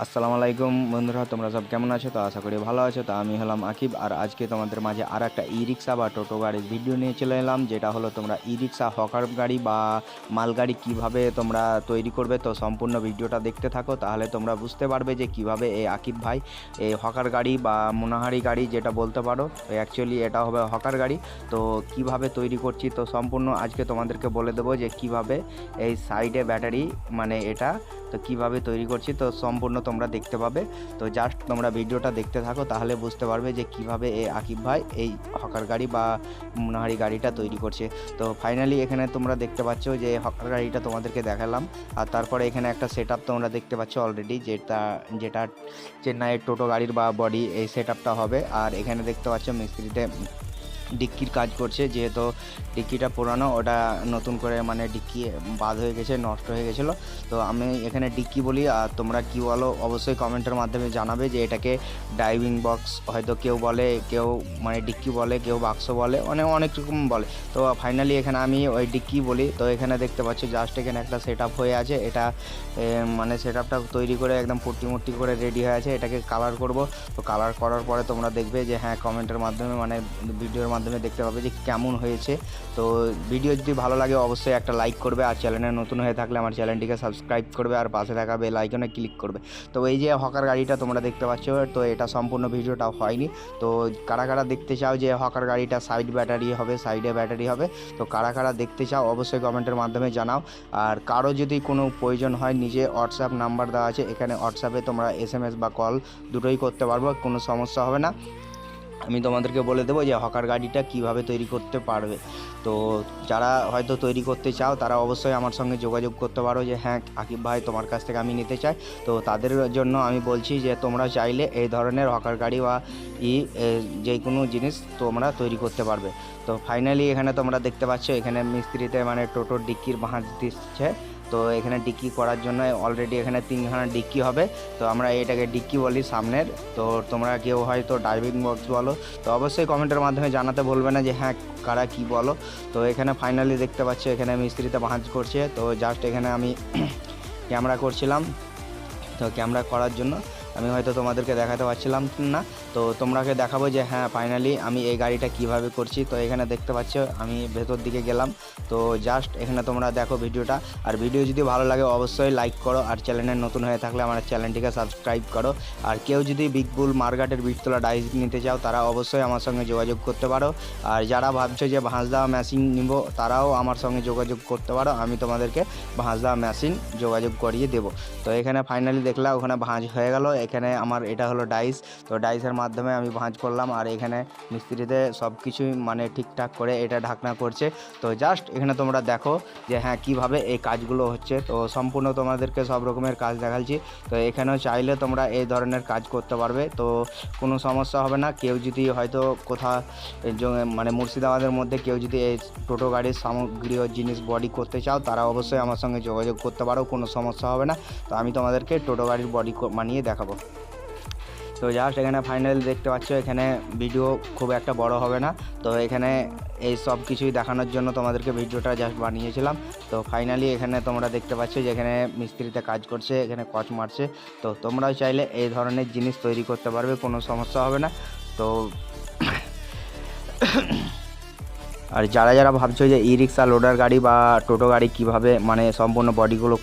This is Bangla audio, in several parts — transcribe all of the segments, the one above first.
আসসালামু আলাইকুম বন্ধুরা, তোমরা সব কেমন আছো? তো আশা করি ভালো আছো। তো আমি হলাম আকিব, আর আজকে তোমাদের মাঝে আর একটা ই রিক্সা বা টোটো গাড়ির ভিডিও নিয়ে চলে এলাম, যেটা হলো তোমরা ই রিক্সা, হকার গাড়ি বা মালগাড়ি কিভাবে তোমরা তৈরি করবে। তো সম্পূর্ণ ভিডিওটা দেখতে থাকো, তাহলে তোমরা বুঝতে পারবে যে কিভাবে এই আকিব ভাই এই হকার গাড়ি বা মোনাহারি গাড়ি যেটা বলতে পারো, অ্যাকচুয়ালি এটা হবে হকার গাড়ি, তো কিভাবে তৈরি করছি। তো সম্পূর্ণ আজকে তোমাদেরকে বলে দেবো যে কিভাবে এই সাইডে ব্যাটারি মানে এটা তো কিভাবে তৈরি করছি, তো সম্পূর্ণ তোমরা দেখতে পাবে। তো জাস্ট তোমরা ভিডিওটা দেখতে থাকো, তাহলে বুঝতে পারবে যে কিভাবে এই আকিব ভাই এই হকার গাড়ি বা মোনাহারি গাড়িটা তৈরি করছে। তো ফাইনালি এখানে তোমরা দেখতে পাচ্ছ যে হকার গাড়িটা তোমাদেরকে দেখালাম, আর তারপরে এখানে একটা সেট আপ তোমরা দেখতে পাচ্ছ অলরেডি, যেটা যেটা চেন্নাইয়ের টোটো গাড়ির বা বডি এই সেট আপটা হবে। আর এখানে দেখতে পাচ্ছ মিস্ত্রিতে ডিক্কির কাজ করছে, যেহেতু ডিক্কিটা পুরানো, ওটা নতুন করে মানে ডিক্কি বাদ হয়ে গেছে, নষ্ট হয়ে গেছিলো। তো আমি এখানে ডিক্কি বলি, আর তোমরা কী বলো অবশ্যই কমেন্টের মাধ্যমে জানাবে, যে এটাকে ড্রাইভিং বক্স হয়তো কেউ বলে, কেউ মানে ডিক্কি বলে, কেউ বাক্স বলে, অনেক অনেক রকম বলে। তো ফাইনালি এখানে আমি ওই ডিক্কি বলি। তো এখানে দেখতে পাচ্ছি জাস্ট এখানে একটা সেট আপ হয়ে আছে, এটা মানে সেট আপটা তৈরি করে একদম ফুর্তি করে রেডি হয়ে আছে। এটাকে কালার করব। তো কালার করার পরে তোমরা দেখবে যে হ্যাঁ, কমেন্টের মাধ্যমে মানে ভিডিওর মাধ্যমে দেখতে পাবে যে কেমন হয়েছে। তো ভিডিও যদি ভালো লাগে অবশ্যই একটা লাইক করবে, আর চ্যানেলে নতুন হয়ে থাকলে আমার চ্যানেলটিকে সাবস্ক্রাইব করবে, আর পাশে থাকা বেল আইকনে ক্লিক করবে। তো এই যে হকার গাড়িটা তোমরা দেখতে পাচ্ছ, তো এটা সম্পূর্ণ ভিডিওটা হয়নি। তো কারা কারা দেখতে চাও যে হকার গাড়িটা সাইড ব্যাটারি হবে, সাইডে ব্যাটারি হবে, তো কারা কারা দেখতে চাও অবশ্যই কমেন্টের মাধ্যমে জানাও। আর কারো যদি কোনো প্রয়োজন হয়, নিজে হোয়াটসঅ্যাপ নাম্বার দেওয়া আছে, এখানে হোয়াটসঅ্যাপে তোমরা SMS বা কল দুটোই করতে পারবো, কোনো সমস্যা হবে না। আমি তোমাদেরকে বলে দেবো যে হকার গাড়িটা কিভাবে তৈরি করতে পারবে। তো যারা হয়তো তৈরি করতে চাও তারা অবশ্যই আমার সঙ্গে যোগাযোগ করতে পারো, যে হ্যাঁ আকিব ভাই তোমার কাছ থেকে আমি নিতে চাই। তো তাদের জন্য আমি বলছি যে তোমরা চাইলে এই ধরনের হকার গাড়ি বা যে কোনো জিনিস তোমরা তৈরি করতে পারবে। তো ফাইনালি এখানে তোমরা দেখতে পাচ্ছ, এখানে মিস্ত্রিতে মানে টোটোর ডিক্কির ভাঁজ দিচ্ছে। তো এখানে ডিক্কি করার জন্য অলরেডি এখানে 3খানা ডিক্কি হবে। তো আমরা এটাকে ডিক্কি বলি সামনের। তো তোমরা কেউ হয়তো ড্রাইভিং বক্স বলো, তো অবশ্যই কমেন্টের মাধ্যমে জানাতে বলবে না যে হ্যাঁ কারা কি বলো। তো এখানে ফাইনালি দেখতে পাচ্ছ এখানে মিস্ত্রিতে ভাঁজ করছে। তো জাস্ট এখানে আমি ক্যামেরা করছিলাম। তো ক্যামেরা করার জন্য আমি হয়তো তোমাদেরকে দেখাতে পারছিলাম না, তো তোমরাকে দেখাবো যে হ্যাঁ ফাইনালি আমি এই গাড়িটা কিভাবে করছি। তো এখানে দেখতে পাচ্ছ আমি ভেতর দিকে গেলাম। তো জাস্ট এখানে তোমরা দেখো ভিডিওটা, আর ভিডিও যদি ভালো লাগে অবশ্যই লাইক করো, আর চ্যানেলে নতুন হয়ে থাকলে আমার চ্যানেলটিকে সাবস্ক্রাইব করো। আর কেউ যদি বিগ বুল মার্কেটের বিটতলা ডাইস নিতে চাও তারা অবশ্যই আমার সঙ্গে যোগাযোগ করতে পারো। আর যারা ভাবছো যে ভাঁজ দেওয়া মেশিন নিব তারাও আমার সঙ্গে যোগাযোগ করতে পারো, আমি তোমাদেরকে ভাঁজ দেওয়া মেশিন যোগাযোগ করিয়ে দেবো। তো এখানে ফাইনালি দেখলাম ওখানে ভাঁজ হয়ে গেল। এখানে আমার এটা হলো ডাইস, তো ডাইসের মাধ্যমে আমি ভাঁজ করলাম, আর এখানে মিস্ত্রিতে সব কিছুই মানে ঠিকঠাক করে এটা ঢাকনা করছে। তো জাস্ট এখানে তোমরা দেখো যে হ্যাঁ কিভাবে এই কাজগুলো হচ্ছে। তো সম্পূর্ণ তোমাদেরকে সব রকমের কাজ দেখাচ্ছি। তো এখানেও চাইলে তোমরা এই ধরনের কাজ করতে পারবে, তো কোনো সমস্যা হবে না। কেউ যদি হয়তো কোথাও মানে মুর্শিদাবাদের মধ্যে কেউ যদি এই টোটো গাড়ির সামগ্রী ও জিনিস বডি করতে চাও তারা অবশ্যই আমার সঙ্গে যোগাযোগ করতে পারো, কোনো সমস্যা হবে না। তো আমি তোমাদেরকে টোটো গাড়ির বডি বানিয়ে দেখাবো। তো জাস্ট এখানে ফাইনাল দেখতে পাচ্ছ, এখানে ভিডিও খুব একটা বড় হবে না। তো এখানে এই সব কিছুই দেখানোর জন্য তোমাদেরকে ভিডিওটা জাস্ট বানিয়েছিলাম। তো ফাইনালি এখানে তোমরা দেখতে পাচ্ছ যে এখানে মিস্ত্রিতে কাজ করছে, এখানে কচ মারছে। তো তোমরাও চাইলে এই ধরনের জিনিস তৈরি করতে পারবে, কোনো সমস্যা হবে না। তো আর যারা যারা ভাবছো যে ই রিক্সা, লোডার গাড়ি বা টোটো গাড়ি কিভাবে মানে সম্পূর্ণ বডিগুলো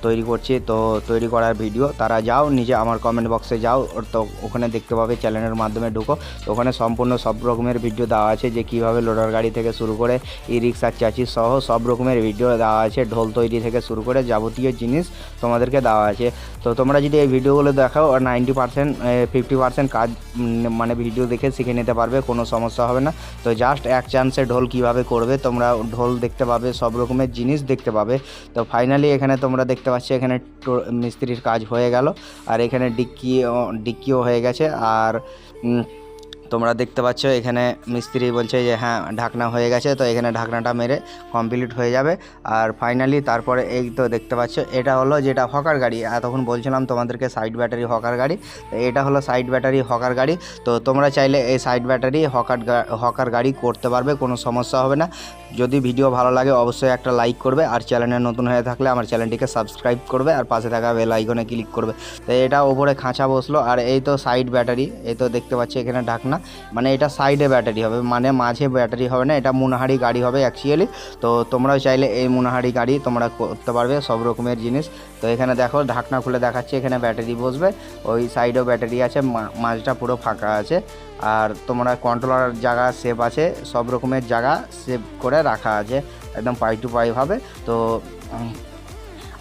তৈরি করছে, তো তৈরি করার ভিডিও, তারা যাও নিজে আমার কমেন্ট বক্সে যাও, তো ওখানে দেখতে পাবে, চ্যানেলের মাধ্যমে ঢুকো। তো ওখানে সম্পূর্ণ সব রকমের ভিডিও দেওয়া আছে, যে কীভাবে লোডার গাড়ি থেকে শুরু করে ই রিক্সার চাচিস সহ সব রকমের ভিডিও দেওয়া আছে, ঢোল তৈরি থেকে শুরু করে যাবতীয় জিনিস তোমাদেরকে দেওয়া আছে। তো তোমরা যদি এই ভিডিওগুলো দেখাও, 90% 50% কাজ মানে ভিডিও দেখে শিখে নিতে পারবে, কোনো সমস্যা হবে না। তো জাস্ট এক চান্সে ঢোল কিভাবে করবে তোমরা ঢোল দেখতে পাবে, সব রকমের জিনিস দেখতে পাবে। তো ফাইনালি এখানে তোমরা দেখতে পাচ্ছ এখানে মিস্ত্রির কাজ হয়ে গেল, আর এখানে ডিক্কিও হয়ে গেছে। আর তোমরা দেখতে পাচ্ছ এখানে মিস্ত্রি বলছে যে হ্যাঁ ঢাকনা হয়ে গেছে, তো এখানে ঢাকনাটা মেরে কমপ্লিট হয়ে যাবে। আর ফাইনালি তারপরে এই তো দেখতে পাচ্ছ এটা হলো যেটা হকার গাড়ি, এতক্ষণ বলছিলাম তোমাদেরকে সাইড ব্যাটারি হকার গাড়ি, তো এটা হলো সাইড ব্যাটারি হকার গাড়ি। তো তোমরা চাইলে এই সাইড ব্যাটারি হকার গাড়ি করতে পারবে, কোনো সমস্যা হবে না। যদি ভিডিও ভালো লাগে অবশ্যই একটা লাইক করবে, আর চ্যানেলে নতুন হয়ে থাকলে আমার চ্যানেলটিকে সাবস্ক্রাইব করবে, আর পাশে থাকা বেল আইকনে ক্লিক করবে। তো এটা ওপরে খাঁচা বসলো, আর এই তো সাইড ব্যাটারি, এই তো দেখতে পাচ্ছি এখানে ঢাকনা, মানে এটা সাইডে ব্যাটারি হবে, মানে মাঝে ব্যাটারি হবে না, এটা মুনাহারি গাড়ি হবে অ্যাকচুয়ালি। তো তোমরাও চাইলে এই মুনাহারি গাড়ি তোমরা করতে পারবে, সব রকমের জিনিস। তো এখানে দেখো ঢাকনা খুলে দেখাচ্ছে, এখানে ব্যাটারি বসবে, ওই সাইডেও ব্যাটারি আছে, মাঝটা পুরো ফাঁকা আছে। আর তোমরা কন্ট্রোলার জায়গা সেভ আছে, সব রকমের জায়গা সেভ করে রাখা আছে, একদম পাই টু পাই হবে। তো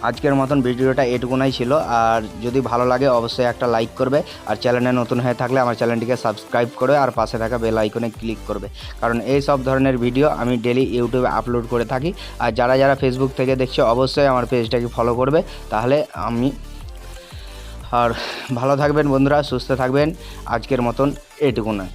আজকের মতন ভিডিওটা এটুকুনাই ছিল, আর যদি ভালো লাগে অবশ্যই একটা লাইক করবে, আর চ্যানেলে নতুন হয়ে থাকলে আমার চ্যানেলটিকে সাবস্ক্রাইব করবে, আর পাশে থাকা বেল আইকনে ক্লিক করবে, কারণ এই সব ধরনের ভিডিও আমি ডেলি ইউটিউবে আপলোড করে থাকি। আর যারা যারা ফেসবুক থেকে দেখছে অবশ্যই আমার পেজটাকে ফলো করবে, তাহলে আমি আর ভালো থাকবেন বন্ধুরা, সুস্থ থাকবেন। আজকের মতন এটুকুনাই।